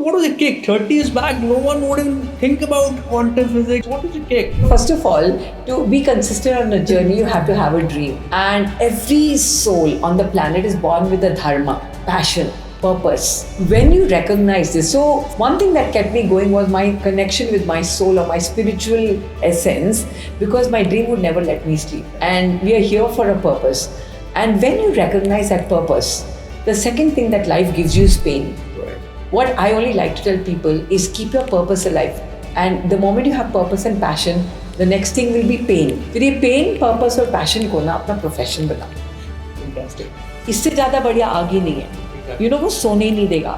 So what was the kick? 30 years back, no one would even think about quantum physics. What was the kick? First of all, to be consistent on a journey, you have to have a dream. And every soul on the planet is born with a dharma, passion, purpose. When you recognize this, so one thing that kept me going was my connection with my soul or my spiritual essence, because my dream would never let me sleep. And we are here for a purpose. And when you recognize that purpose, the second thing that life gives you is pain. What I only like to tell people is keep your purpose alive. And the moment you have purpose and passion, the next thing will be pain. फिर ये pain, purpose और passion को ना अपना profession बनाओ. Fantastic. इससे ज़्यादा बढ़िया आगे नहीं है. You know वो सोने ही नहीं देगा.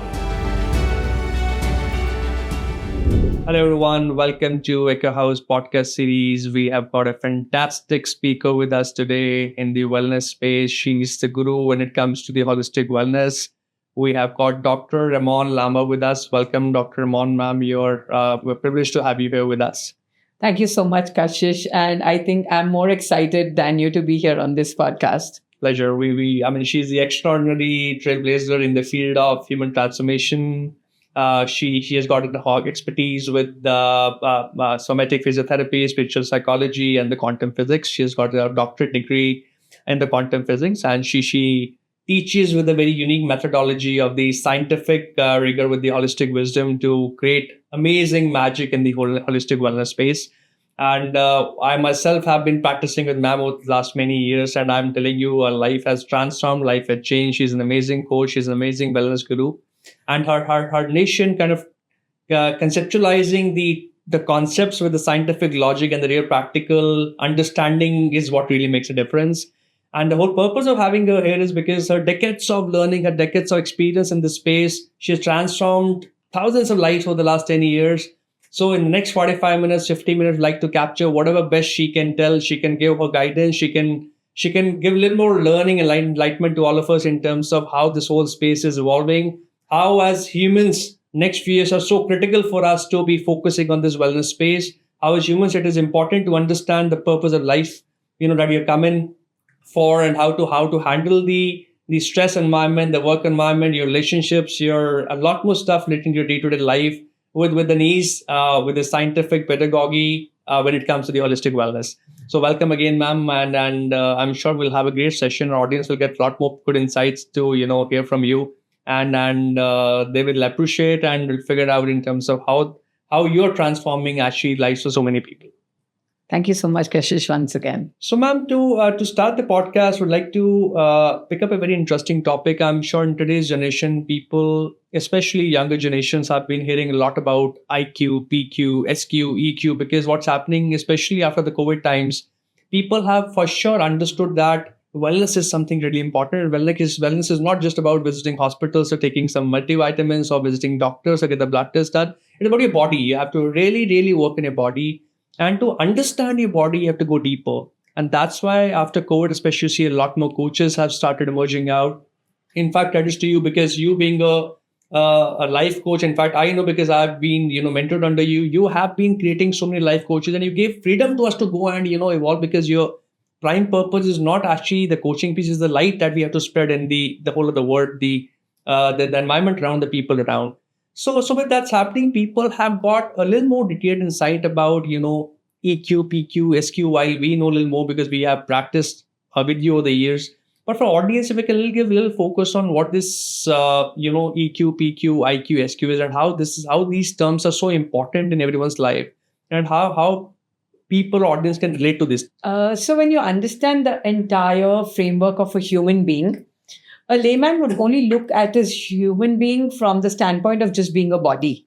Hello everyone, welcome to Echo House podcast series. We have got a fantastic speaker with us today in the wellness space. She's the guru when it comes to the holistic wellness. We have got Dr. Ramon Llamba with us. Welcome, Dr. Ramon, ma'am. We're privileged to have you here with us. Thank you so much, Kashish. And I think I'm more excited than you to be here on this podcast. Pleasure. She's the extraordinary trailblazer in the field of human transformation. She has got expertise with somatic physiotherapy, spiritual psychology, and the quantum physics. She has got a doctorate degree in the quantum physics, and she teaches with a very unique methodology of the scientific rigor with the holistic wisdom to create amazing magic in the whole holistic wellness space. And I myself have been practicing with ma'am over the last many years, and I'm telling you, her life has transformed, life has changed. She's an amazing coach. She's an amazing wellness guru. And her nation kind of conceptualizing the concepts with the scientific logic and the real practical understanding is what really makes a difference. And the whole purpose of having her here is because her decades of learning, her decades of experience in this space, she has transformed thousands of lives over the last 10 years. So in the next 45 minutes, 50 minutes, like to capture whatever best she can tell. She can give her guidance. She can give a little more learning and enlightenment to all of us in terms of how this whole space is evolving. How as humans, next few years are so critical for us to be focusing on this wellness space. How as humans, it is important to understand the purpose of life, that we have come in for, and how to handle the stress environment, the work environment, your relationships, a lot more stuff related to your day-to-day life with an ease, with the scientific pedagogy when it comes to the holistic wellness. So welcome again, ma'am, and I'm sure we'll have a great session. Our audience will get a lot more good insights to hear from you, and they will appreciate and will figure out in terms of how you're transforming actually lives for so many people. Thank you so much, Kashish, once again. So, ma'am, to start the podcast, would like to pick up a very interesting topic. I'm sure in today's generation, people, especially younger generations, have been hearing a lot about IQ, PQ, SQ, EQ, because what's happening, especially after the COVID times, people have for sure understood that wellness is something really important. Wellness is not just about visiting hospitals or taking some multivitamins or visiting doctors or get the blood test done. It's about your body. You have to really, really work in your body. And to understand your body, you have to go deeper. And that's why after COVID, especially, you see a lot more coaches have started emerging out. In fact, credits to you, because you being a life coach, in fact, I know because I've been, mentored under you, you have been creating so many life coaches, and you gave freedom to us to go and, evolve, because your prime purpose is not actually the coaching piece, is the light that we have to spread in the whole of the world, the environment around, the people around. So with that's happening, people have got a little more detailed insight about, EQ, PQ, SQ, while we know a little more because we have practiced with you over the years. But for audience, if we can give a little focus on what this, EQ, PQ, IQ, SQ is, and how these terms are so important in everyone's life, and how people, audience can relate to this. So when you understand the entire framework of a human being, a layman would only look at his human being from the standpoint of just being a body,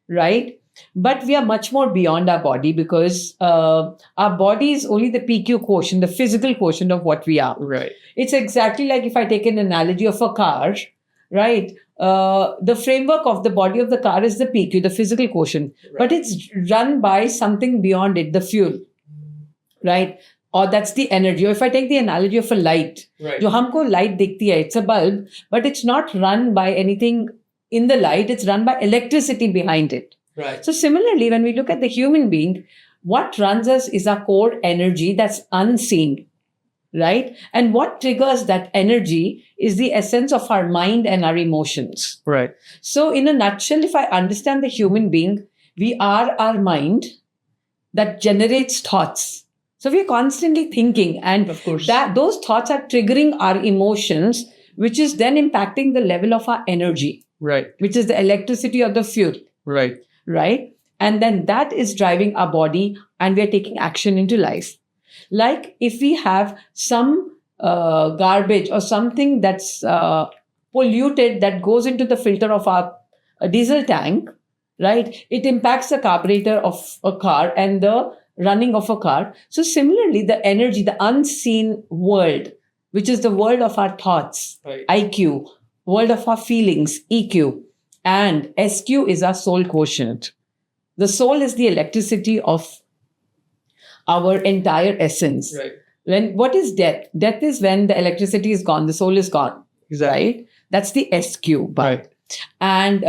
right? But we are much more beyond our body, because our body is only the PQ quotient, the physical quotient of what we are. Right. It's exactly like if I take an analogy of a car, right? The framework of the body of the car is the PQ, the physical quotient, right. But it's run by something beyond it, the fuel, right? Or that's the energy. Or if I take the analogy of a light, right. जो हमको light दिखती है, it's a bulb, but it's not run by anything in the light. It's run by electricity behind it. Right. So similarly, when we look at the human being, what runs us is our core energy that's unseen, right? And what triggers that energy is the essence of our mind and our emotions. Right. So, in a nutshell, if I understand the human being, we are our mind that generates thoughts. So we are constantly thinking, and Of course. that those thoughts are triggering our emotions, which is then impacting the level of our energy, Right. which is the electricity of the fuel, Right. right? And then that is driving our body, and we are taking action into life. Like if we have some garbage or something that's polluted that goes into the filter of our diesel tank, right? It impacts the carburetor of a car and the running of a car. So similarly, the energy, the unseen world, which is the world of our thoughts, Right. IQ, world of our feelings, EQ, and SQ is our soul quotient. The soul is the electricity of our entire essence. Right. What is death? Death is when the electricity is gone, the soul is gone. Exactly. Right? That's the SQ. Right. And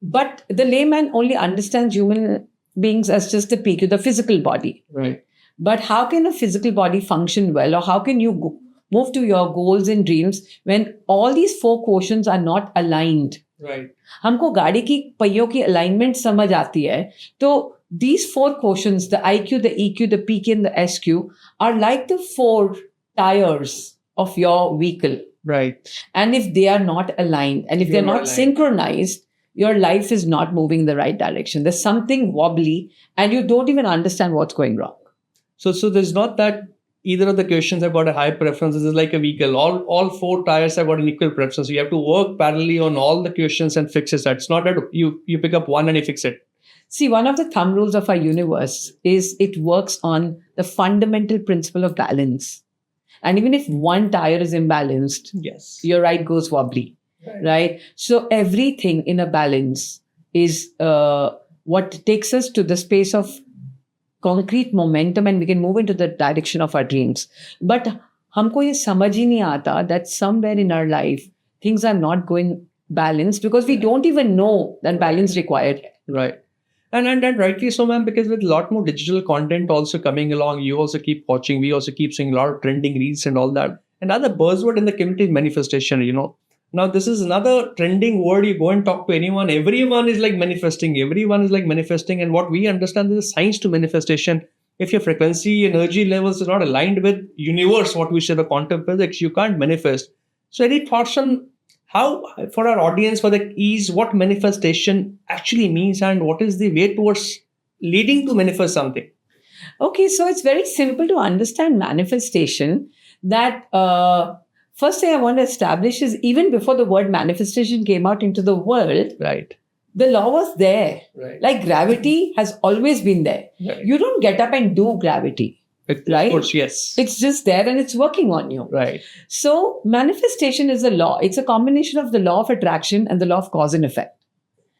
but the layman only understands human beings as just the PQ, the physical body. Right. But how can a physical body function well, or how can you move to your goals and dreams when all these four quotients are not aligned? Right. हमको गाड़ी की पहियों की alignment समझ आती है, तो these four quotients, the IQ, the EQ, the PQ, and the SQ, are like the four tires of your vehicle. Right. And if they are not aligned, and if they're not synchronized, your life is not moving in the right direction. There's something wobbly, and you don't even understand what's going wrong. So there's not that either of the questions have got a high preference. This is like a vehicle. All four tires have got an equal preference. You have to work parallelly on all the questions and fixes that. It's not that you pick up one and you fix it. See, one of the thumb rules of our universe is it works on the fundamental principle of balance. And even if one tire is imbalanced, yes, your ride goes wobbly, right? So everything in a balance is what takes us to the space of concrete momentum, and we can move into the direction of our dreams. But हमको ये समझ ही नहीं आता that somewhere in our life, things are not going balanced because we don't even know that balance required. Right. And rightly so, ma'am, because with a lot more digital content also coming along, you also keep watching, we also keep seeing a lot of trending reels and all that. Another buzzword in the community is manifestation, Now, this is another trending word. You go and talk to anyone, everyone is like manifesting. And what we understand is a science to manifestation. If your frequency, energy levels are not aligned with universe, what we say the quantum physics, you can't manifest. So any thoughts on how, for our audience, for the ease, what manifestation actually means and what is the way towards leading to manifest something? Okay, so it's very simple to understand manifestation. That first thing I want to establish is even before the word manifestation came out into the world, right, the law was there. Right. Like gravity has always been there. Right. You don't get up and do gravity. Right? Of course, yes. It's just there and it's working on you. Right. So manifestation is a law. It's a combination of the law of attraction and the law of cause and effect.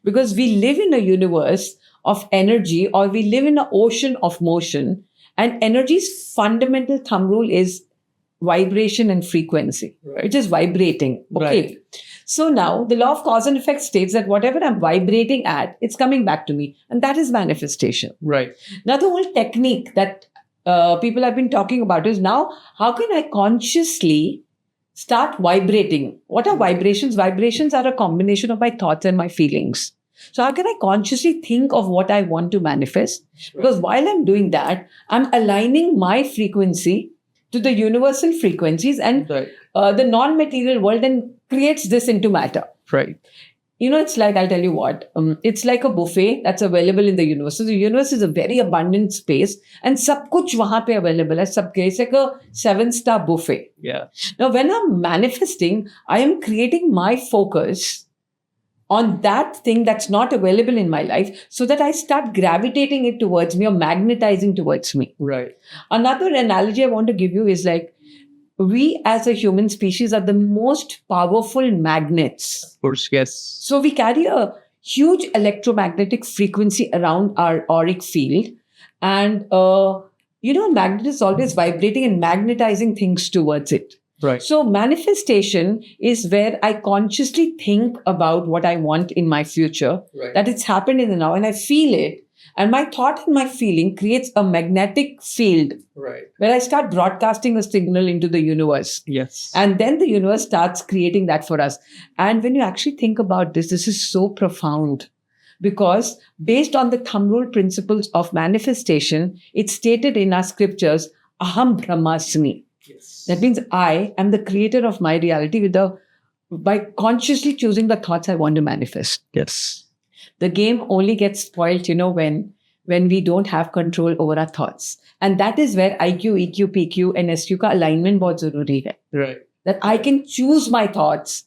Because we live in a universe of energy, or we live in an ocean of motion, and energy's fundamental thumb rule is vibration and frequency, right, which is vibrating. Okay. Right. So now the law of cause and effect states that whatever I'm vibrating at, it's coming back to me. And that is manifestation. Right. Now the whole technique that people have been talking about is now, how can I consciously start vibrating? What are vibrations? Vibrations are a combination of my thoughts and my feelings. So how can I consciously think of what I want to manifest? Because while I'm doing that, I'm aligning my frequency to the universal frequencies, and the non-material world then creates this into matter. Right. It's like, I'll tell you what, it's like a buffet that's available in the universe. So the universe is a very abundant space, and sab kuch wahan pe available hai, sabke. It's like a 7-star buffet. Yeah. Now, when I'm manifesting, I am creating my focus on that thing that's not available in my life, so that I start gravitating it towards me or magnetizing towards me. Right. Another analogy I want to give you is like, we as a human species are the most powerful magnets. Of course, yes. So we carry a huge electromagnetic frequency around our auric field. And, magnet is always vibrating and magnetizing things towards it. Right. So manifestation is where I consciously think about what I want in my future, that it's happened in the now, and I feel it. And my thought and my feeling creates a magnetic field Right. where I start broadcasting a signal into the universe. Yes. And then the universe starts creating that for us. And when you actually think about this, this is so profound because based on the thumb rule principles of manifestation, it's stated in our scriptures, Aham Brahmasmi. Yes. That means I am the creator of my reality by consciously choosing the thoughts I want to manifest. Yes. The game only gets spoiled, when we don't have control over our thoughts. And that is where IQ, EQ, PQ and SQ ka alignment bahut zaruri hai. Right. That I can choose my thoughts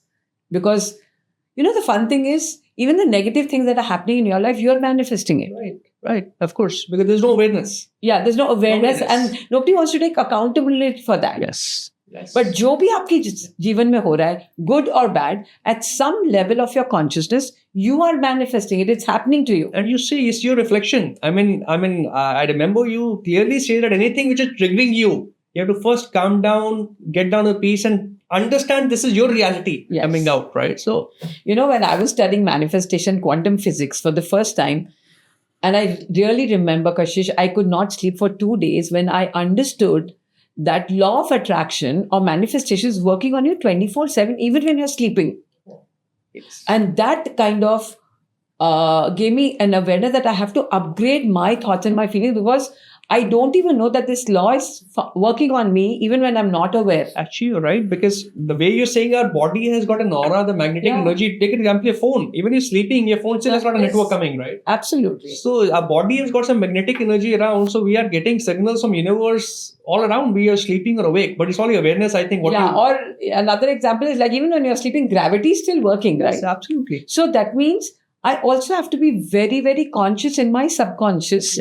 because, the fun thing is, even the negative things that are happening in your life, you're manifesting it. Right. Right. Of course, because there's no awareness. Yeah, there's no awareness and nobody wants to take accountability for that. Yes. Yes. But जो भी आपकी जीवन में हो रहा है, good or bad, at some level of your consciousness, you are manifesting it. It's happening to you. And you see, it's your reflection. I remember you clearly say that anything which is triggering you, you have to first calm down, get down to peace and understand this is your reality coming out, right? So, when I was studying manifestation, quantum physics for the first time, and I really remember, Kashish, I could not sleep for 2 days when I understood that law of attraction or manifestation is working on you 24/7, even when you're sleeping. yes. And that kind of gave me an awareness that I have to upgrade my thoughts and my feelings because I don't even know that this law is working on me even when I'm not aware. Actually, you're right, because the way you're saying our body has got an aura, the magnetic energy. Take an example, your phone. Even you're sleeping, your phone still has got a network coming, right? Absolutely. So our body has got some magnetic energy around. So we are getting signals from universe all around. We are sleeping or awake, but it's only awareness, I think. Or another example is like even when you're sleeping, gravity is still working, right? Yes, absolutely. So that means I also have to be very, very conscious in my subconscious.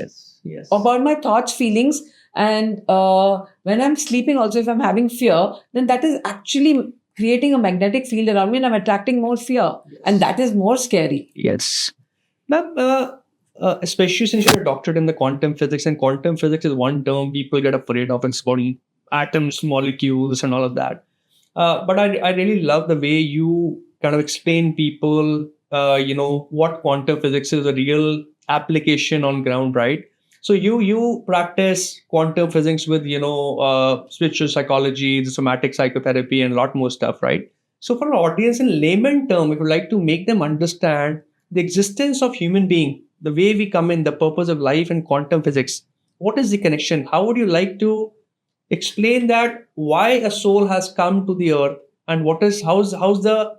Yes. About my thoughts, feelings, and when I'm sleeping also, if I'm having fear, then that is actually creating a magnetic field around me and I'm attracting more fear. Yes. And that is more scary. Yes. Ma'am, especially since you're a doctorate in the quantum physics, and quantum physics is one term people get afraid of, it's about atoms, molecules and all of that. But I really love the way you kind of explain people, what quantum physics is, a real application on ground, right? So you practice quantum physics with, spiritual psychology, the somatic psychotherapy, and a lot more stuff, right? So for our audience in layman term, if you'd like to make them understand the existence of human being, the way we come in, the purpose of life and quantum physics, what is the connection? How would you like to explain that? Why a soul has come to the earth, and how's the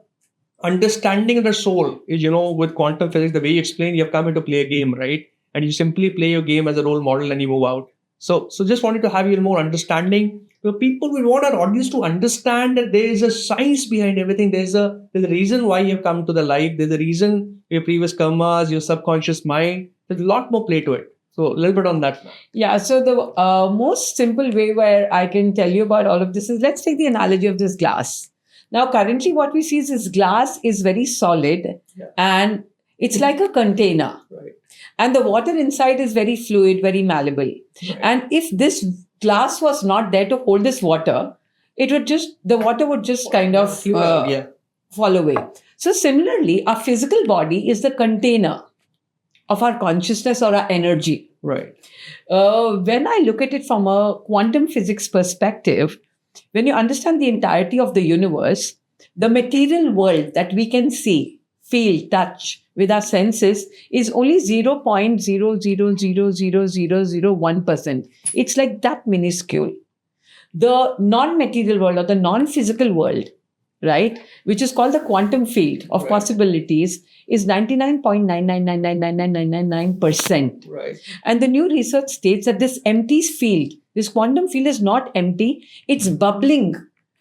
understanding of the soul is, with quantum physics, the way you explain, you have come in to play a game, right? And you simply play your game as a role model and you move out. So just wanted to have you more understanding. People, we want our audience to understand that there is a science behind everything. There's a reason why you have come to the life. There's a reason your previous karmas, your subconscious mind. There's a lot more play to it. So a little bit on that. Yeah. So the most simple way where I can tell you about all of this is, let's take the analogy of this glass. Now, currently what we see is this glass is very solid and it's like a container. Right. And the water inside is very fluid, very malleable. Right. And if this glass was not there to hold this water, the water would just kind of fall away. So similarly, our physical body is the container of our consciousness or our energy. Right. When I look at it from a quantum physics perspective, when you understand the entirety of the universe, the material world that we can see, feel, touch with our senses is only 0.0000001%. It's like that minuscule. The non-material world or the non-physical world, right, which is called the quantum field of possibilities, is 99.999999999%. Right. And the new research states that this empty field, this quantum field is not empty, it's bubbling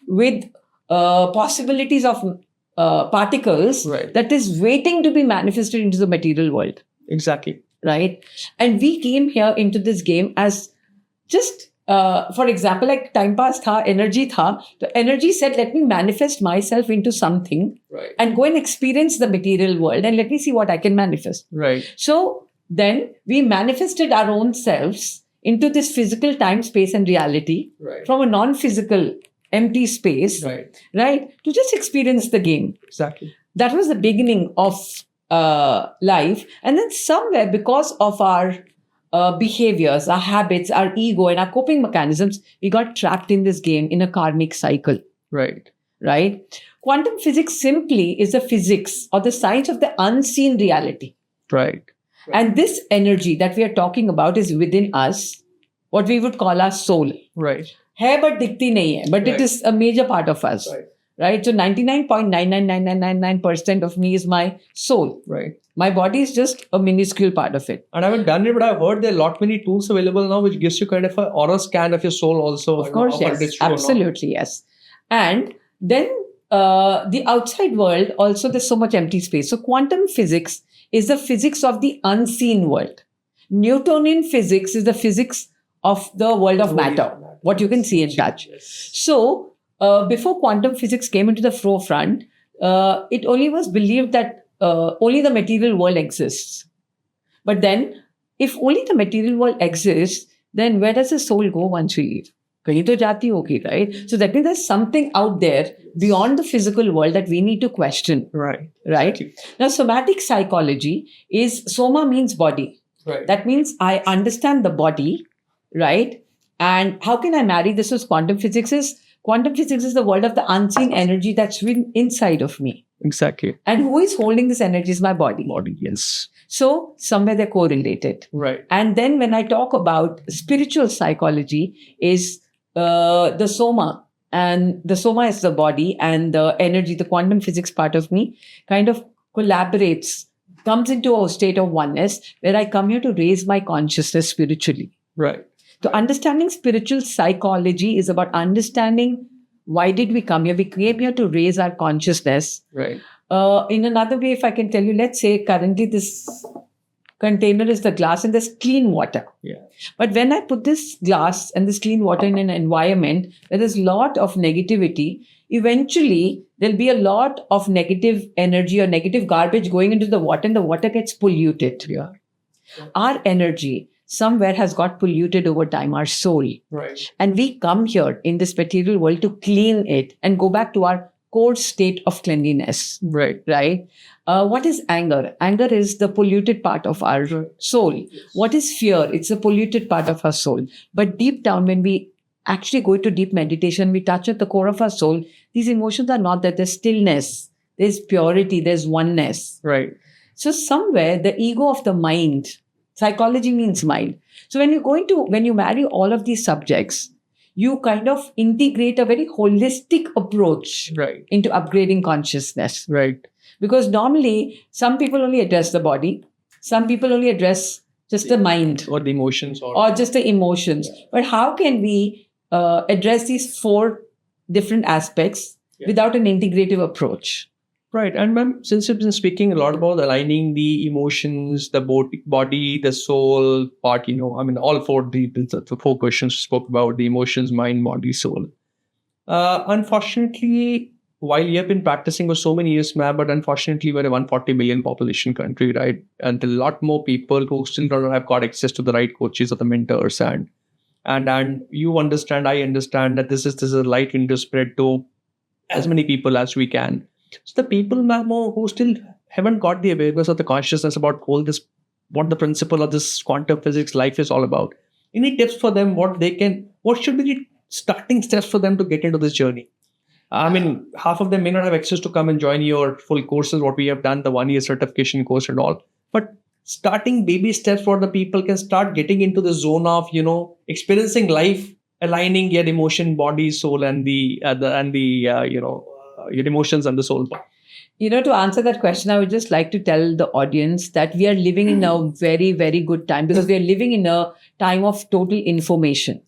with possibilities of particles that is waiting to be manifested into the material world. Exactly. Right. And we came here into this game as just, for example, like time pass tha, energy tha. The energy said, let me manifest myself into something and go and experience the material world and let me see what I can manifest. Right. So then we manifested our own selves into this physical time, space and reality from a non-physical empty space, right? To just experience the game. Exactly. That was the beginning of life. And then somewhere, because of our behaviors, our habits, our ego, and our coping mechanisms, we got trapped in this game in a karmic cycle, Right. right? Quantum physics simply is the physics or the science of the unseen reality. Right. And this energy that we are talking about is within us, what we would call our soul. Right. है but दिखती नहीं है, but it Right. is a major part of us, Right. right? So 99.99999% of me is my soul. Right. My body is just a minuscule part of it. And I haven't done it, but I've heard there are a lot many tools available now which gives you kind of an aura scan of your soul also. Of course, whether yes, it's true or not. absolutely, yes. And then the outside world, also there's so much empty space. So quantum physics is the physics of the unseen world. Newtonian physics is the physics of the world of matter, what you can see and touch. Yes. So before quantum physics came into the forefront, it only was believed that only the material world exists. But then, if only the material world exists, then where does the soul go once we leave? Kahin to jati hogi, right? So that means there's something out there beyond the physical world that we need to question, Right. right? Exactly. Now, somatic psychology is, soma means body. Right. That means I understand the body, right? And how can I marry this with quantum physics? Quantum physics is the world of the unseen energy that's inside of me. Exactly. And who is holding this energy is my body. Body. Yes. So somewhere they're correlated. Right. And then when I talk about spiritual psychology is the soma. And the soma is the body, and the energy, the quantum physics part of me kind of collaborates, comes into a state of oneness where I come here to raise my consciousness spiritually. Right. So understanding spiritual psychology is about understanding why did we come here? We came here to raise our consciousness. Right. In another way, if I can tell you, let's say currently this container is the glass and there's clean water. Yeah. But when I put this glass and this clean water in an environment where there's a lot of negativity, eventually there'll be a lot of negative energy or negative garbage going into the water, and the water gets polluted. Yeah. Our energy somewhere has got polluted over time, our soul. Right. And we come here in this material world to clean it and go back to our core state of cleanliness, Right. right? What is anger? Anger is the polluted part of our soul. What is fear? It's a polluted part of our soul. But deep down, when we actually go into deep meditation, we touch at the core of our soul, these emotions are not there. There's stillness, there's purity, there's oneness. Right. So somewhere the ego of the mind, psychology means mind. So when you marry all of these subjects, you kind of integrate a very holistic approach Right. into upgrading consciousness. Right. Because normally some people only address the body, some people only address just the mind Or the emotions or just the emotions. But how can we address these four different aspects without an integrative approach? Right. And ma'am, since you've been speaking a lot about aligning the emotions, the body, the soul part, all the four questions you spoke about, the emotions, mind, body, soul. Unfortunately, while you have been practicing for so many years, ma'am, but unfortunately, we're a 140 million population country, right? And a lot more people who still don't have got access to the right coaches or the mentors. And you understand, I understand that this is a light we need to spread to as many people as we can. So the people, ma'am, who still haven't got the awareness or the consciousness about what the principle of this quantum physics life is all about. Any tips for them? What should be the starting steps for them to get into this journey? I mean, half of them may not have access to come and join your full courses, what we have done, the 1 year certification course and all. But starting baby steps for the people can start getting into the zone of, experiencing life, aligning your emotion, body, soul, and your emotions and the soul part. To answer that question, I would just like to tell the audience that we are living in a very, very good time, because we are living in a time of total information.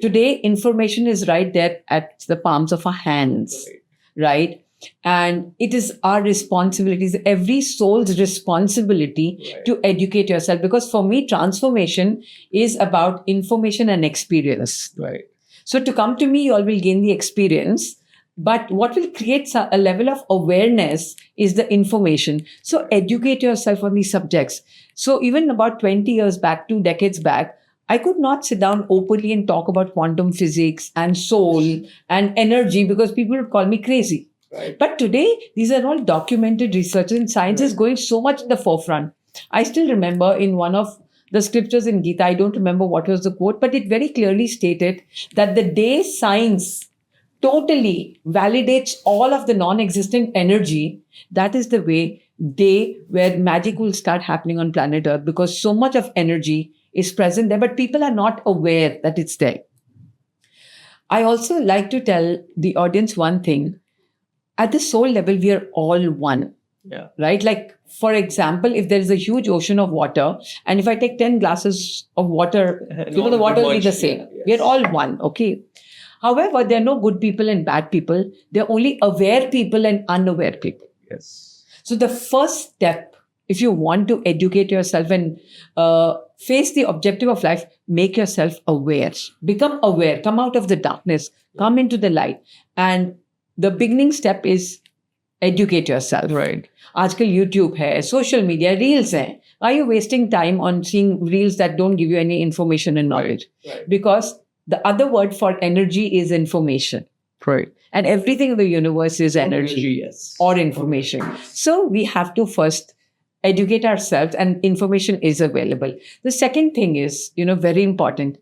Today, information is right there at the palms of our hands, right? And it is our responsibility, every soul's responsibility to educate yourself. Because for me, transformation is about information and experience. Right. So to come to me, you all will gain the experience. But what will create a level of awareness is the information. So educate yourself on these subjects. So even about 20 years back, 2 decades back, I could not sit down openly and talk about quantum physics and soul and energy because people would call me crazy. Right. But today, these are all documented research, and science is going so much in the forefront. I still remember in one of the scriptures in Gita, I don't remember what was the quote, but it very clearly stated that the day science totally validates all of the non-existent energy, that is the day where magic will start happening on planet Earth, because so much of energy is present there, but people are not aware that it's there. I also like to tell the audience one thing. At the soul level, we are all one. Yeah. Right? Like, for example, if there is a huge ocean of water, and if I take 10 glasses of water, the water will be the same. Yeah, yes. We are all one. Okay. However, there are no good people and bad people. There are only aware people and unaware people. Yes. So the first step, if you want to educate yourself and face the objective of life, make yourself aware. Become aware. Come out of the darkness. Come into the light. And the beginning step is educate yourself. Right. आजकल YouTube है, social media, reels हैं. Are you wasting time on seeing reels that don't give you any information and knowledge? Right. Because the other word for energy is information. Right. And everything in the universe is energy Yes. or information. So we have to first educate ourselves, and information is available. The second thing is, very important.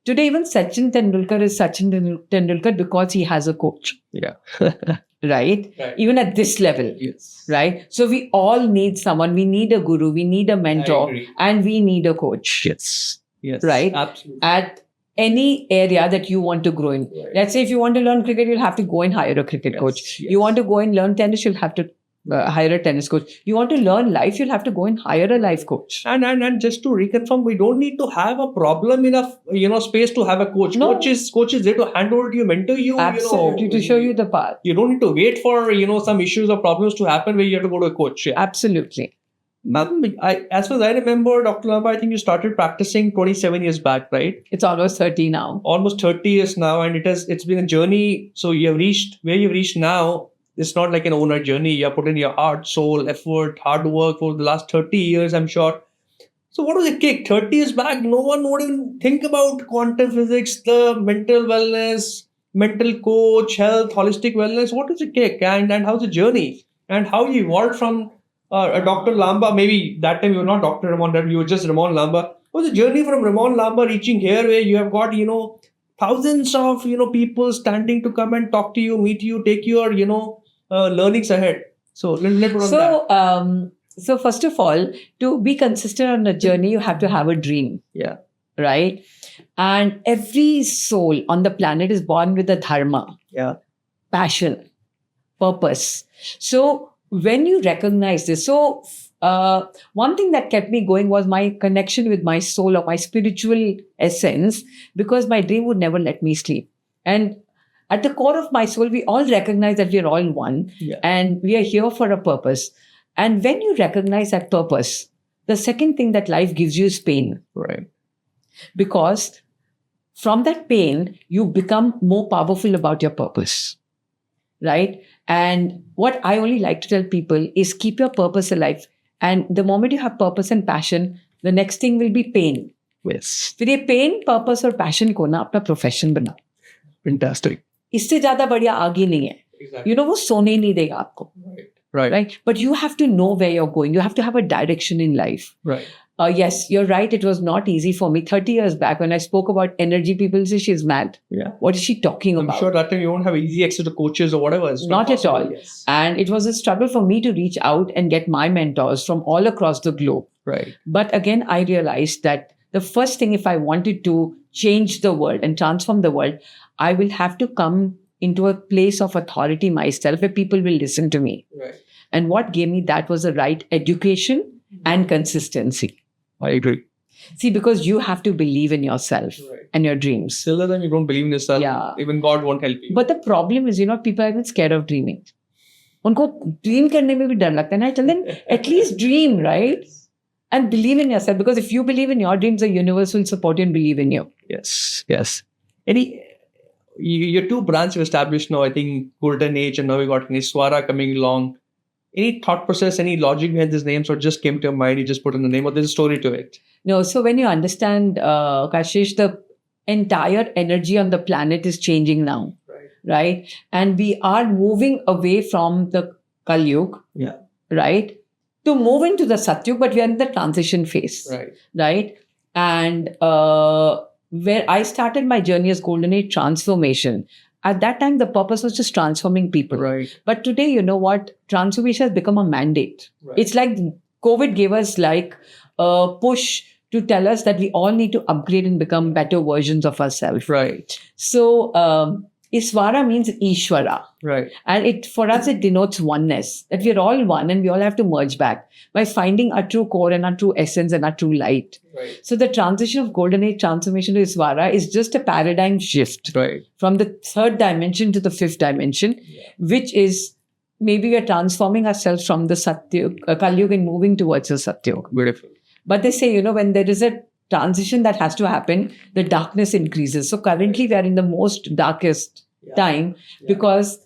Today, even Sachin Tendulkar is Sachin Tendulkar because he has a coach, Yeah. right? Right. Even at this level, Yes. right? So we all need someone. We need a guru, we need a mentor, agree. and we need a coach. Yes. Yes. Right. Absolutely. At any area that you want to grow in. Right. Let's say if you want to learn cricket, you'll have to go and hire a cricket Yes, coach. yes. You want to go and learn tennis, you'll have to hire a tennis coach. You want to learn life, you'll have to go and hire a life coach. And just to reconfirm, we don't need to have a problem enough, space to have a coach. No. Coach is there to hand over to you, mentor you. Absolutely, to show you the path. You don't need to wait for some issues or problems to happen where you have to go to a coach. Yeah. Absolutely. Ma'am, as far as I remember, Dr. Llamba, I think you started practicing 27 years back, right? It's almost 30 now. Almost 30 years now, and it's been a journey. So you have reached where you've reached now. It's not like an owner journey. You have put in your heart, soul, effort, hard work for the last 30 years, I'm sure. So what was the kick? 30 years back, no one would even think about quantum physics, the mental wellness, mental coach, health, holistic wellness. What was the kick? And how's the journey? And how you evolved from a Dr. Llamba? Maybe that time you were not Dr. Ramon, that you were just Ramon Llamba. What was the journey from Ramon Llamba reaching here where you have got, thousands of, people standing to come and talk to you, meet you, take your, learnings ahead. So let's put on that. So first of all, to be consistent on a journey, you have to have a dream. Yeah. Right? And every soul on the planet is born with a dharma, Yeah. passion, purpose. So when you recognize this, one thing that kept me going was my connection with my soul or my spiritual essence, because my dream would never let me sleep. And at the core of my soul, we all recognize that we are all one, Yeah. and we are here for a purpose. And when you recognize that purpose, the second thing that life gives you is pain. Right. Because from that pain, you become more powerful about your purpose. Right? And what I only like to tell people is keep your purpose alive. And the moment you have purpose and passion, the next thing will be pain. Yes. फिर ये pen, purpose और passion को ना अपना profession बनाओ. Fantastic. इससे ज्यादा बढ़िया आगे नहीं है. Exactly. वो सोने ही नहीं देगा आपको. Right. Right? But you have to know where you're going. You have to have a direction in life. Right. Yes, you're right. It was not easy for me. 30 years back, when I spoke about energy, people say she's mad. Yeah. What is she talking I'm about? sure that time you won't have easy access to coaches or whatever. It's Not at possible. all. Yes. And it was a struggle for me to reach out and get my mentors from all across the globe. Right. But again, I realized that the first thing, if I wanted to change the world and transform the world, I will have to come into a place of authority myself where people will listen to me. Right. And what gave me that was the right education and consistency. I agree. See, because you have to believe in yourself Right. and your dreams. Till the time you don't believe in yourself, Yeah. even God won't help you. But the problem is, people are even scared of dreaming. उनको dream करने में भी डर लगता है ना. Tell them, at least dream, right? And believe in yourself. Because if you believe in your dreams, the universe will support you and believe in you. Yes. Yes. Your two brands have established now, I think, Golden Age, and now we got Niswara coming along. Any thought process, any logic behind these names, or just came to your mind, you just put in the name, or there's a story to it? No, so when you understand, Kashish, the entire energy on the planet is changing now. right? And we are moving away from the Kali Yuga, Yeah. right? To move into the Satyug, but we are in the transition phase, Right. right? And where I started my journey as Golden Age transformation, at that time, the purpose was just transforming people. Right. But today, you know what? Transformation has become a mandate. Right. It's like COVID gave us like a push to tell us that we all need to upgrade and become better versions of ourselves. Right. So, Iswara means Ishwara. Right. And it for us, it denotes oneness, that we are all one and we all have to merge back by finding our true core and our true essence and our true light. Right. So the transition of Golden Age transformation to Iswara is just a paradigm shift Right. from the third dimension to the fifth dimension, which is maybe we are transforming ourselves from the Satyug, Kali Yuga and moving towards the Satyug. Beautiful. But they say, you know, when there is a transition that has to happen, the darkness increases. So currently we are in the most darkest time because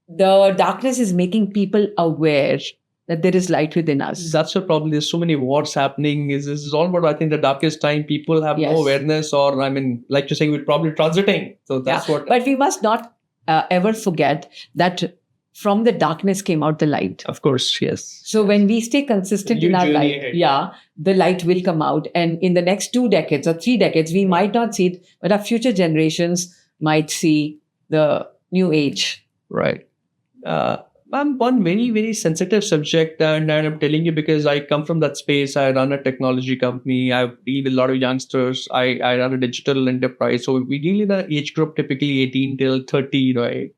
the darkness is making people aware that there is light within us. That's what probably there's so many wars happening. Is all about, I think, the darkest time. People have Yes. no awareness, or I mean, like you're saying, we're probably transiting. So that's what. But we must not ever forget that from the darkness came out the light. Of course, yes. So when we stay consistent New in our journey light, ahead. the light will come out. And in the next 2 decades or 3 decades, we might not see it, but our future generations might see the new age. Right. I'm one very, very sensitive subject, and I'm telling you because I come from that space. I run a technology company. I deal with a lot of youngsters. I run a digital enterprise. So we deal in an age group typically 18 till 30, right?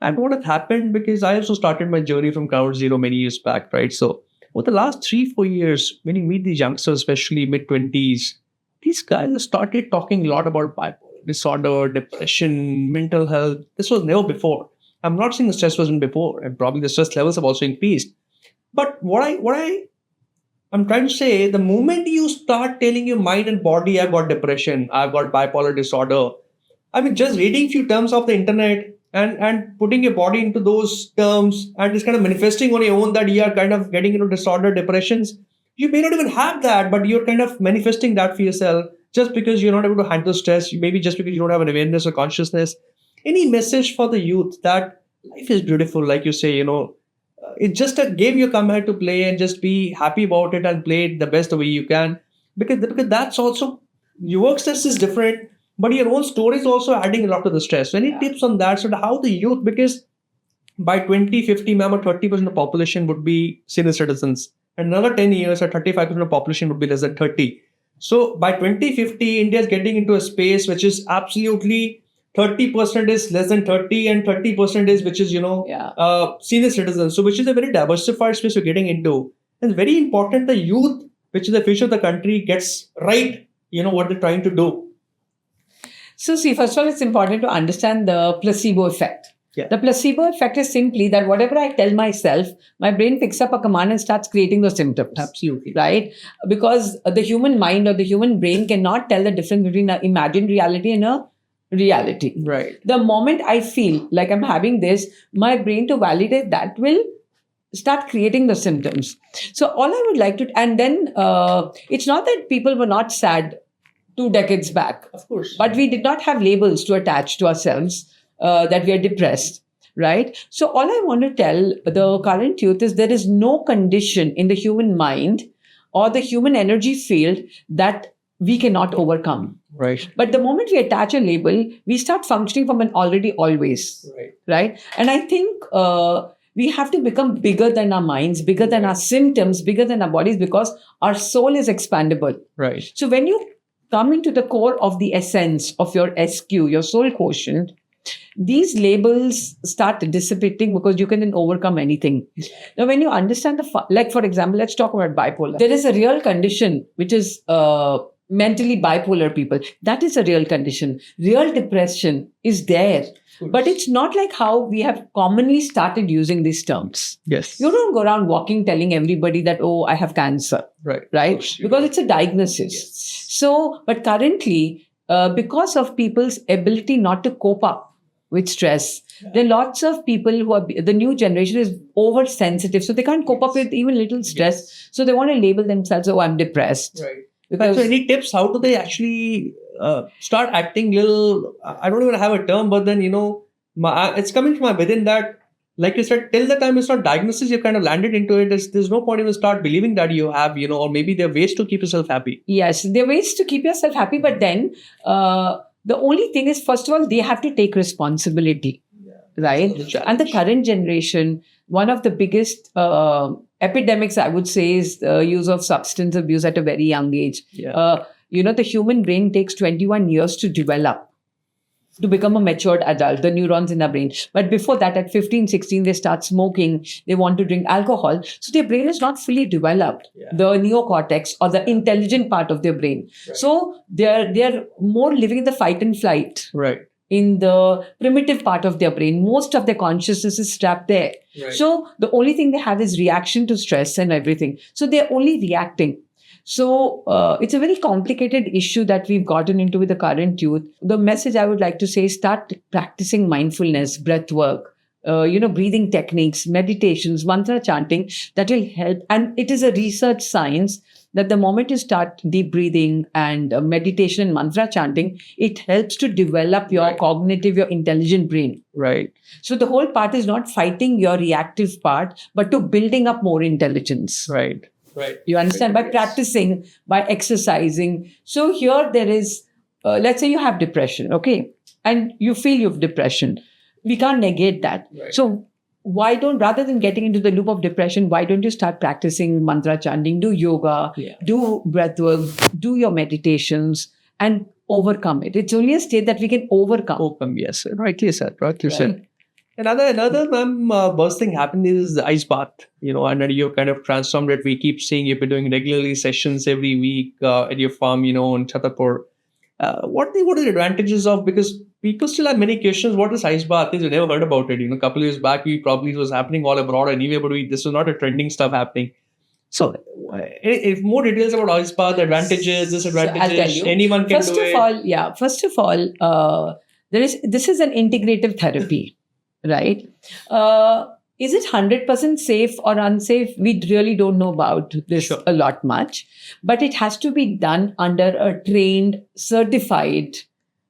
And what has happened, because I also started my journey from ground zero many years back, right? So over the last 3-4 years, when you meet these youngsters, especially mid-20s, these guys have started talking a lot about bipolar disorder, depression, mental health. This was never before. I'm not saying the stress wasn't before, and probably the stress levels have also increased. But I'm trying to say, the moment you start telling your mind and body, I've got depression, I've got bipolar disorder, I mean, just reading few terms off the internet and putting your body into those terms and just kind of manifesting on your own that you are kind of getting into disorder, depressions, you may not even have that, but you're kind of manifesting that for yourself just because you're not able to handle stress, maybe just because you don't have an awareness or consciousness. Any message for the youth that life is beautiful, like you say, it's just a game you come here to play and just be happy about it and play it the best way you can, because that's also, your work stress is different, but your own story is also adding a lot to the stress. So any tips on that? So how the youth, because by 2050, ma'am, 30% of the population would be senior citizens, and another 10 years, 35% of the population would be less than 30. So by 2050, India is getting into a space which is absolutely 30% is less than 30 and 30% is which is senior citizens. So which is a very diversified space we're getting into. And it's very important the youth, which is the future of the country, gets right, what they're trying to do. So see, first of all, it's important to understand the placebo effect. Yeah. The placebo effect is simply that whatever I tell myself, my brain picks up a command and starts creating those symptoms. Absolutely. Right? Because the human mind or the human brain cannot tell the difference between an imagined reality and a reality. Right. The moment I feel like I'm having this, my brain, to validate that, will start creating the symptoms. So all I would like to, and then it's not that people were not sad 2 decades back. Of course. But we did not have labels to attach to ourselves that we are depressed, right? So all I want to tell the current youth is there is no condition in the human mind or the human energy field that we cannot overcome. Right. But the moment we attach a label, we start functioning from an already always. Right? And I think we have to become bigger than our minds, bigger than our symptoms, bigger than our bodies, because our soul is expandable. Right. So when you come into the core of the essence of your SQ, your soul quotient, these labels start dissipating because you can then overcome anything. Now, when you understand like, for example, let's talk about bipolar. There is a real condition, which is mentally bipolar people. That is a real condition. Real depression is there. But it's not like how we have commonly started using these terms. Yes. You don't go around walking telling everybody that, oh, I have cancer. Right. Because it's a diagnosis. Yes. So, but currently, because of people's ability not to cope up with stress, there are lots of people who are, the new generation is oversensitive. So they can't cope up with even little stress. So they want to label themselves, oh, I'm depressed. Right. Because, so any tips, how do they actually start acting little, I don't even have a term, but then, It's coming from within that, like you said, till the time it's not diagnosis, you kind of landed into it. There's no point even start believing that you have, or maybe there are ways to keep yourself happy. Yes, there are ways to keep yourself happy, but then the only thing is, first of all, they have to take responsibility, right? And the current generation, one of the biggest epidemics, I would say, is the use of substance abuse at a very young age. Yeah. The human brain takes 21 years to develop, to become a matured adult, the neurons in our brain. But before that, at 15, 16, they start smoking, they want to drink alcohol. So their brain is not fully developed, the neocortex or the intelligent part of their brain. Right. So they're more living in the fight and flight. Right. In the primitive part of their brain. Most of their consciousness is trapped there. Right. So the only thing they have is reaction to stress and everything. So they're only reacting. So it's a very complicated issue that we've gotten into with the current youth. The message I would like to say is start practicing mindfulness, breath work, breathing techniques, meditations, mantra chanting that will help. And it is a research science that the moment you start deep breathing and meditation and mantra chanting, it helps to develop your cognitive, your intelligent brain. Right. So the whole part is not fighting your reactive part, but to building up more intelligence. Right. Right. You understand? By practicing, by exercising. So here there is, let's say you have depression, okay? And you feel you have depression. We can't negate that. Right. So why don't, rather than getting into the loop of depression, why don't you start practicing mantra chanting, do yoga, do breath work, do your meditations and overcome it. It's only a state that we can overcome. Yes. Rightly said. Rightly said. Another burst thing happened is the ice bath, and then you kind of transformed it. We keep seeing you've been doing regularly sessions every week at your farm, in Chhatapur. What are the advantages of, because people still have many questions, what is ice bath is, you never heard about it. A couple of years back, it was happening all abroad anyway, but this was not a trending stuff happening. So if more details about ice bath, advantages, disadvantages, anyone can do it. First of all, this is an integrative therapy. Right? Is it 100% safe or unsafe? We really don't know about this a lot much, but it has to be done under a trained, certified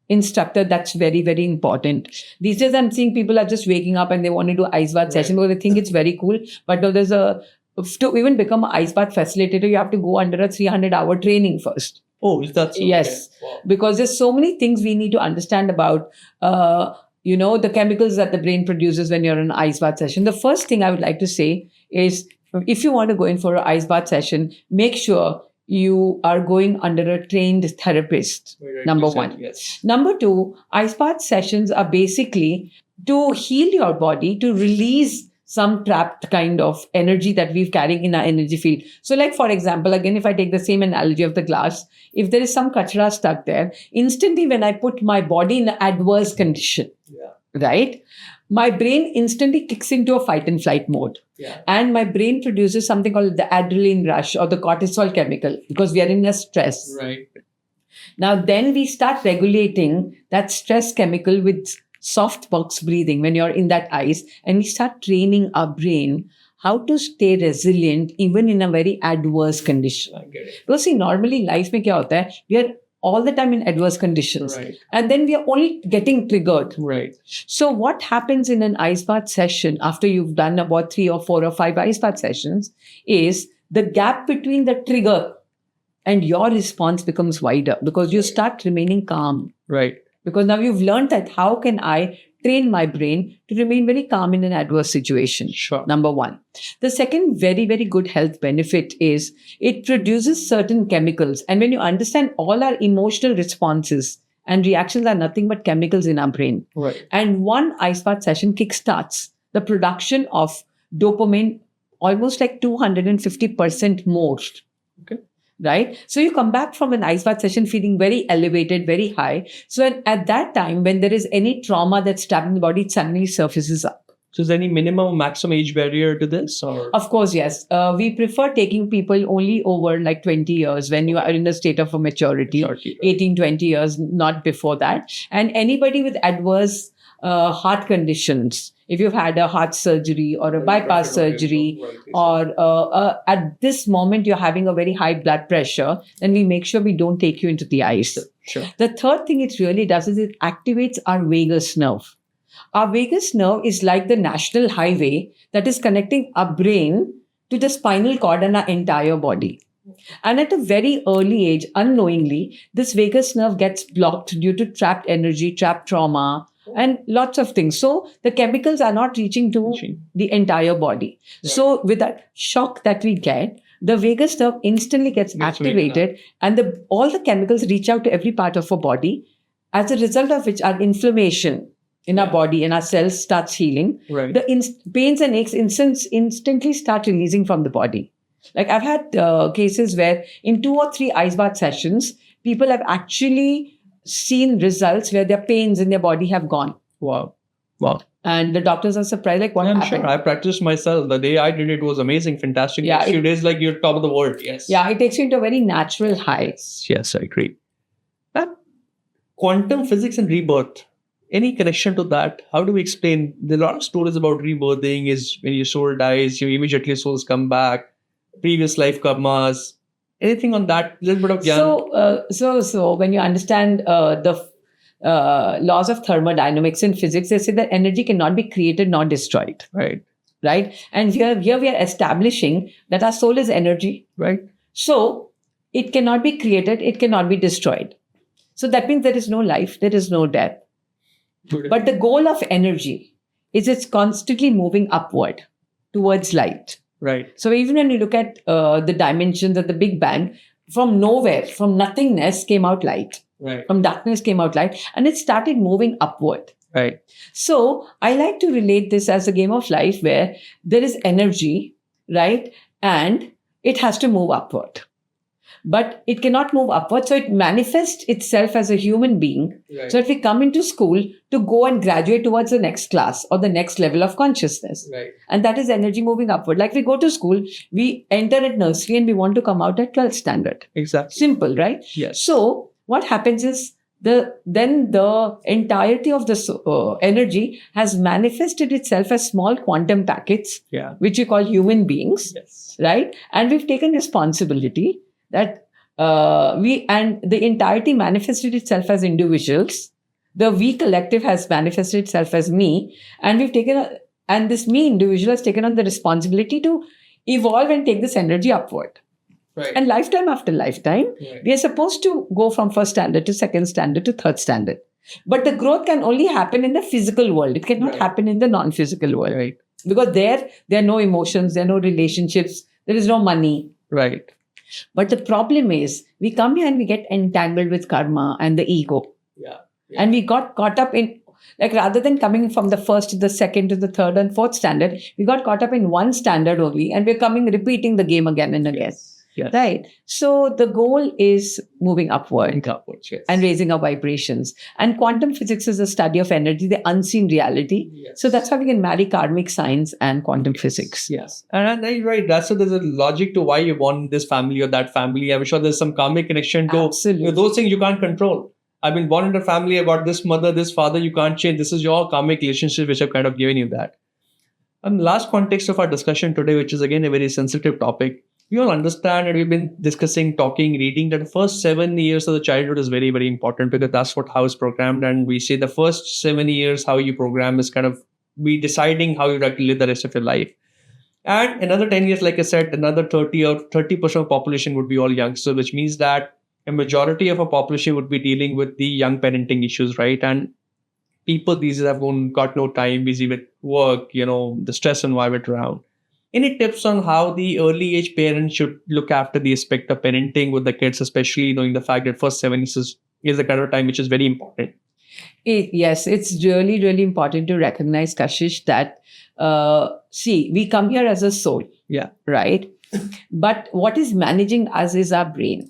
instructor. That's very, very important. These days, I'm seeing people are just waking up and they want to do ice bath session because they think it's very cool. But no, to even become an ice bath facilitator, you have to go under a 300-hour training first. Oh, is that so? Yes, okay. Wow. Because there's so many things we need to understand about the chemicals that the brain produces when you're in an ice bath session. The first thing I would like to say is, if you want to go in for an ice bath session, make sure you are going under a trained therapist. Number one. Yes. Number two, ice bath sessions are basically to heal your body, to release some trapped kind of energy that we've carrying in our energy field. So like, for example, again, if I take the same analogy of the glass, if there is some kachra stuck there, instantly when I put my body in an adverse condition, right, my brain instantly kicks into a fight and flight mode. And my brain produces something called the adrenaline rush or the cortisol chemical because we are in a stress. Right. Now, then we start regulating that stress chemical with soft box breathing when you're in that ice, and we start training our brain how to stay resilient even in a very adverse condition. I get it. Because see, normally life mein kya hota hai? We are all the time in adverse conditions. Right. And then we are only getting triggered. Right. So what happens in an ice bath session after you've done about 3 or 4 or 5 ice bath sessions is the gap between the trigger and your response becomes wider because you start remaining calm. Right. Because now you've learned that how can I train my brain to remain very calm in an adverse situation. Sure. Number one. The second very, very good health benefit is it produces certain chemicals. And when you understand all our emotional responses and reactions are nothing but chemicals in our brain. Right. And one ice bath session kickstarts the production of dopamine almost like 250% more. Okay. Right? So you come back from an ice bath session feeling very elevated, very high. So at that time, when there is any trauma that's trapped in the body, it suddenly surfaces up. So is there any minimum or maximum age barrier to this? Or? Of course, yes. We prefer taking people only over like 20 years when you are in a state of a maturity, 18, 20 years, not before that. And anybody with adverse heart conditions, if you've had a heart surgery or a bypass surgery, or at this moment you're having a very high blood pressure, then we make sure we don't take you into the ice. Sure. The third thing it really does is it activates our vagus nerve. Our vagus nerve is like the national highway that is connecting our brain to the spinal cord and our entire body. And at a very early age, unknowingly, this vagus nerve gets blocked due to trapped energy, trapped trauma, and lots of things. So the chemicals are not reaching to the entire body. Right. So with that shock that we get, the vagus nerve instantly gets activated, and all the chemicals reach out to every part of our body, as a result of which our inflammation in our body and our cells starts healing. Right. The pains and aches instantly start releasing from the body. Like I've had cases where in 2 or 3 ice bath sessions, people have actually seen results where their pains in their body have gone. Wow. And the doctors are surprised, like, what I'm happened? sure. I practiced myself. The day I did it was amazing, fantastic. Yeah, Next few days, like you're top of the world. Yes. Yeah, it takes you into a very natural high. Yes, I agree. And quantum physics and rebirth. Any connection to that? How do we explain? There are a lot of stories about rebirthing. Is when your soul dies, you immediately souls come back. Previous life karmas. Anything on that? Little bit of gyan. So when you understand the laws of thermodynamics in physics, they say that energy cannot be created nor destroyed. Right. And here we are establishing that our soul is energy. Right. So it cannot be created, it cannot be destroyed. So that means there is no life, there is no death. But the goal of energy is it's constantly moving upward towards light. Right. So even when you look at the dimensions of the Big Bang, from nowhere, from nothingness came out light. Right. From darkness came out light, and it started moving upward. Right. So I like to relate this as a game of life where there is energy, right? And it has to move upward. But it cannot move upward, so it manifests itself as a human being. Right. So if we come into school to go and graduate towards the next class or the next level of consciousness. Right. And that is energy moving upward. Like we go to school, we enter at nursery and we want to come out at 12th standard. Exactly. Simple, right? Yes. So what happens is then the entirety of the energy has manifested itself as small quantum packets, which we call human beings, right? And we've taken responsibility that the entirety manifested itself as individuals. The we collective has manifested itself as me, and and this me individual has taken on the responsibility to evolve and take this energy upward. Right. And lifetime after lifetime, we are supposed to go from first standard to second standard to third standard. But the growth can only happen in the physical world. It cannot happen in the non-physical world. Right. Because there are no emotions, there are no relationships, there is no money. Right. But the problem is, we come here and we get entangled with karma and the ego. Yeah. And we got caught up in, like rather than coming from the first to the second to the third and fourth standard, we got caught up in one standard only, and we're repeating the game again and again. Yes. Right. So the goal is moving upward Yes. and raising our vibrations. And quantum physics is a study of energy, the unseen reality. Yes. So that's how we can marry karmic science and quantum physics. Yes. And you're right. There's a logic to why you born this family or that family. I'm sure there's some karmic connection to Absolutely. those things you can't control. I've been born in a family, I got this mother, this father, you can't change. This is your karmic relationship which have kind of given you that. And last context of our discussion today, which is again a very sensitive topic. We all understand, and we've been discussing, talking, reading, that the first 7 years of the childhood is very, very important, because that's how it's programmed. And we say the first 7 years, how you program is kind of be deciding how you like to live the rest of your life. And another 10 years, like I said, another 30% of population would be all youngsters, which means that a majority of our population would be dealing with the young parenting issues, right? And people these days have got no time, busy with work, the stress environment around. Any tips on how the early age parents should look after the aspect of parenting with the kids, especially knowing the fact that first 7 years is the kind of time which is very important? Yes, it's really, really important to recognize, Kashish, that, we come here as a soul. Yeah. Right? But what is managing us is our brain,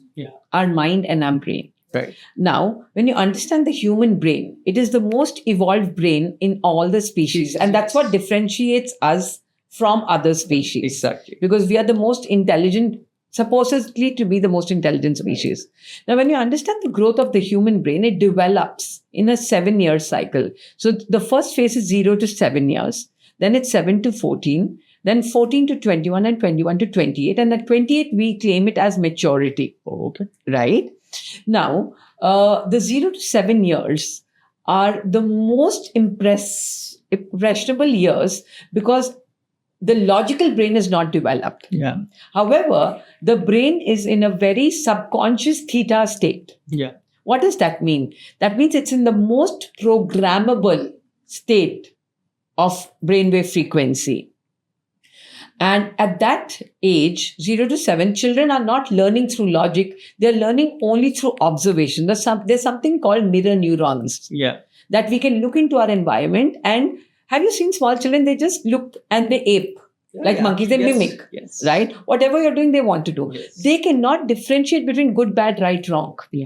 our mind and our brain. Right. Now, when you understand the human brain, it is the most evolved brain in all the species. And that's what differentiates us from other species. Exactly. Because we are the most intelligent, supposedly to be the most intelligent species. Now, when you understand the growth of the human brain, it develops in a 7-year cycle. So the first phase is 0 to 7 years. Then it's 7 to 14. Then 14 to 21 and 21 to 28. And at 28, we claim it as maturity. Oh, okay. Right? Now, the 0 to 7 years are the most impressionable years because the logical brain is not developed. Yeah. However, the brain is in a very subconscious theta state. Yeah. What does that mean? That means it's in the most programmable state of brainwave frequency. And at that age, 0 to 7, children are not learning through logic. They're learning only through observation. There's something called mirror neurons Yeah. that we can look into our environment. And have you seen small children? They just look and they ape. Like monkeys, they mimic, Yes. right? Whatever you're doing, they want to do. Yes. They cannot differentiate between good, bad, right, wrong. Yeah.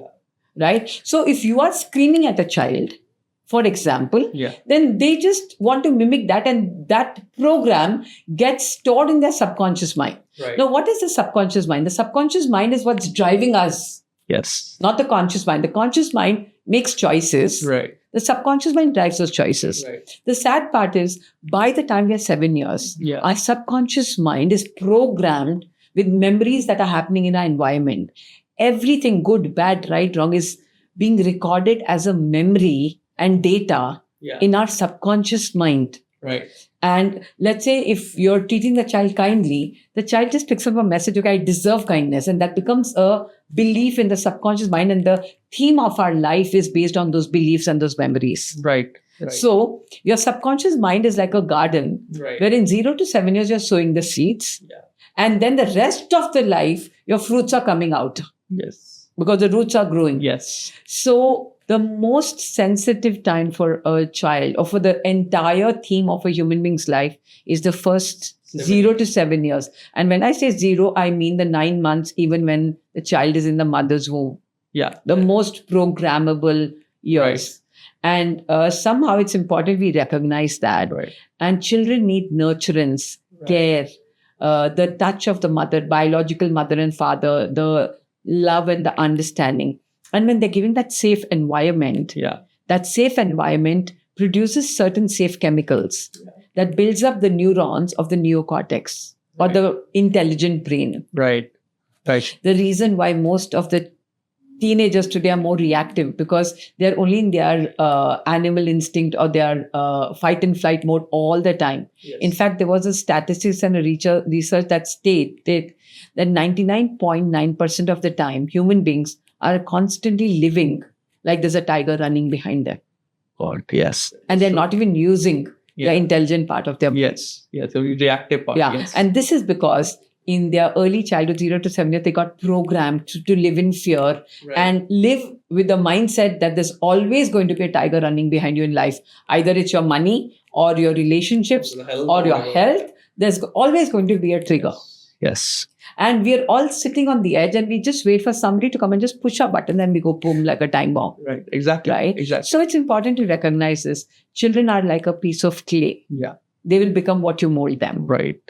Right? So if you are screaming at a child, for example, Yeah. then they just want to mimic that, and that program gets stored in their subconscious mind. Right. Now, what is the subconscious mind? The subconscious mind is what's driving us, Yes. not the conscious mind. The conscious mind makes choices. Right. The subconscious mind drives those choices. Right. The sad part is, by the time we are 7 years, Yeah. our subconscious mind is programmed with memories that are happening in our environment. Everything good, bad, right, wrong is being recorded as a memory and data Yeah. in our subconscious mind. Right. And let's say if you're treating the child kindly, the child just picks up a message, okay, I deserve kindness. And that becomes a belief in the subconscious mind. And the theme of our life is based on those beliefs and those memories. Right. Right. So your subconscious mind is like a garden Right. where in 0 to 7 years, you're sowing the seeds. Yeah. And then the rest of the life, your fruits are coming out Yes. because the roots are growing. Yes. So the most sensitive time for a child or for the entire theme of a human being's life is the first 0 to 7 years. And when I say 0, I mean the 9 months, even when the child is in the mother's womb, Yeah. the most programmable years. And somehow it's important we recognize that. Right. And children need nurturance, care, the touch of the mother, biological mother and father, the love and the understanding. And when they're given that safe environment, Yeah. that safe environment produces certain safe chemicals that builds up the neurons of the neocortex or the intelligent brain. Right. Right. The reason why most of the teenagers today are more reactive because they're only in their animal instinct or their fight and flight mode all the time. Yes. In fact, there was a statistics and a research that stated that 99.9% of the time, human beings are constantly living like there's a tiger running behind them. God. Yes. And they're not even using Yeah. the intelligent part of their brain. Yes. Yes. The reactive part. Yeah. Yes. And this is because in their early childhood, 0 to 7 years, they got programmed to live in fear Right. and live with the mindset that there's always going to be a tiger running behind you in life. Either it's your money or your relationships Or the health or or your whatever. health. There's always going to be a trigger. Yes. And we're all sitting on the edge and we just wait for somebody to come and just push a button and we go boom like a time bomb. Right. Exactly. Right? Exactly. So it's important to recognize this. Children are like a piece of clay. Yeah. They will become what you mold them. Right.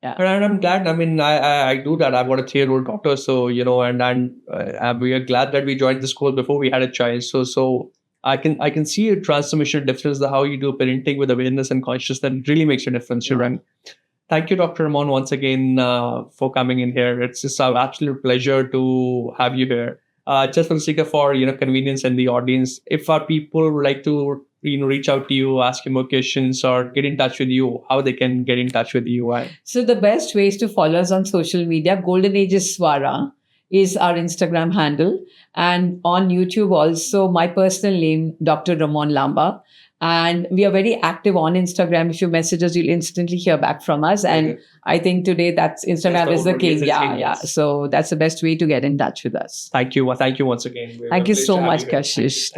Yeah. And I'm glad. I mean, I do that. I've got a 3-year-old daughter, so we are glad that we joined the school before we had a child. So I can see a transformational difference. How you do parenting with awareness and consciousness that really makes a difference, children. Thank you, Dr. Ramon, once again for coming in here. It's just an absolute pleasure to have you here. Just for the sake of convenience and the audience, if our people would like to reach out to you, ask you more questions, or get in touch with you, how they can get in touch with you? So the best ways to follow us on social media, Golden Ages Swara is our Instagram handle. And on YouTube also, my personal name, Dr. Ramon Llamba. And we are very active on Instagram. If you message us, you'll instantly hear back from us. And I think today Instagram is the king. Yeah. So that's the best way to get in touch with us. Thank you. Thank you once again. Thank you so much, Kashish.